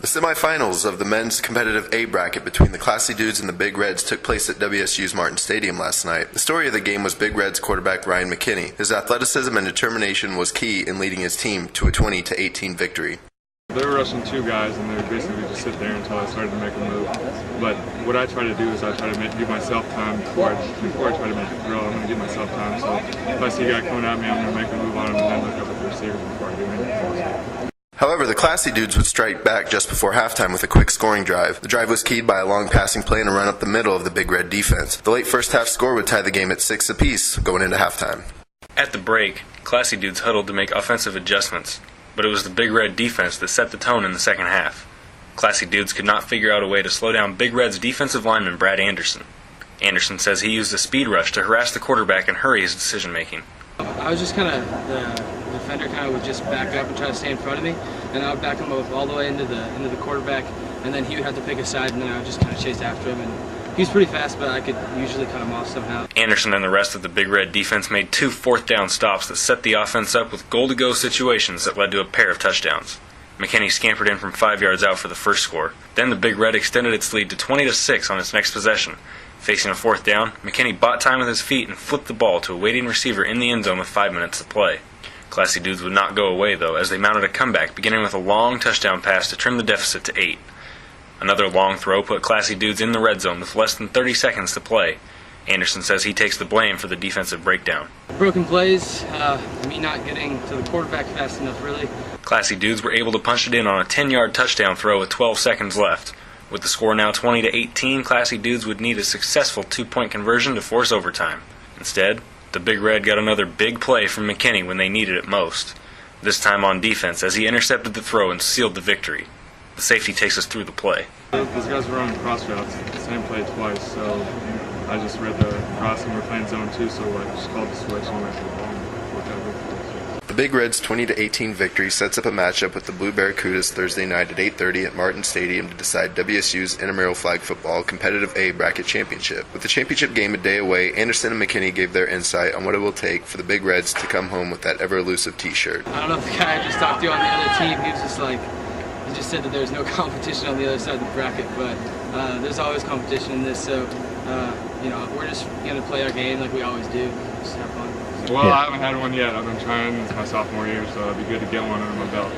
The semifinals of the men's competitive A bracket between the Classy Dudes and the Big Reds took place at WSU's Martin Stadium last night. The story of the game was Big Reds quarterback Ryan McKinney. His athleticism and determination was key in leading his team to a 20-18 victory. They were rushing two guys, and they would basically just sit there until I started to make a move. But what I try to do is I try to give myself time before I try to make a throw. I'm going to give myself time. So if I see a guy coming at me, I'm going to make a move on him and then look up at the receiver before I do anything. However, the Classy Dudes would strike back just before halftime with a quick scoring drive. The drive was keyed by a long passing play and a run up the middle of the Big Red defense. The late first half score would tie the game at 6 apiece going into halftime. At the break, Classy Dudes huddled to make offensive adjustments, but it was the Big Red defense that set the tone in the second half. Classy Dudes could not figure out a way to slow down Big Red's defensive lineman Brad Anderson. Anderson says he used a speed rush to harass the quarterback and hurry his decision-making. I was just the defender would just back up and try to stay in front of me, and I would back him up all the way into the quarterback, and then he would have to pick a side, and then I would just kind of chase after him. And he was pretty fast, but I could usually cut him off somehow. Anderson and the rest of the Big Red defense made 2 fourth-down stops that set the offense up with goal-to-go situations that led to a pair of touchdowns. McKinney scampered in from 5 yards out for the first score. Then the Big Red extended its lead to 20-6 on its next possession. Facing a fourth down, McKinney bought time with his feet and flipped the ball to a waiting receiver in the end zone with 5 minutes to play. Classy Dudes would not go away, though, as they mounted a comeback, beginning with a long touchdown pass to trim the deficit to 8. Another long throw put Classy Dudes in the red zone with less than 30 seconds to play. Anderson says he takes the blame for the defensive breakdown. Broken plays, me not getting to the quarterback fast enough, really. Classy Dudes were able to punch it in on a 10-yard touchdown throw with 12 seconds left. With the score now 20-18, Classy Dudes would need a successful 2-point conversion to force overtime. Instead, the Big Red got another big play from McKinney when they needed it most. This time on defense, as he intercepted the throw and sealed the victory. The safety takes us through the play. Those guys were running cross routes, the same play twice, so I just read the cross and we're playing zone 2, so I just called the switch and went to the ball and worked out. The Big Reds' 20-18 victory sets up a matchup with the Blue Barracudas Thursday night at 8:30 at Martin Stadium to decide WSU's Intramural Flag Football Competitive A bracket championship. With the championship game a day away, Anderson and McKinney gave their insight on what it will take for the Big Reds to come home with that ever-elusive T-shirt. I don't know if the guy I just talked to on the other team, he was just he just said that there's no competition on the other side of the bracket, but there's always competition in this, so we're just going to play our game like we always do, just have fun. Well, I haven't had one yet. I've been trying. It's my sophomore year, so it'd be good to get one under my belt.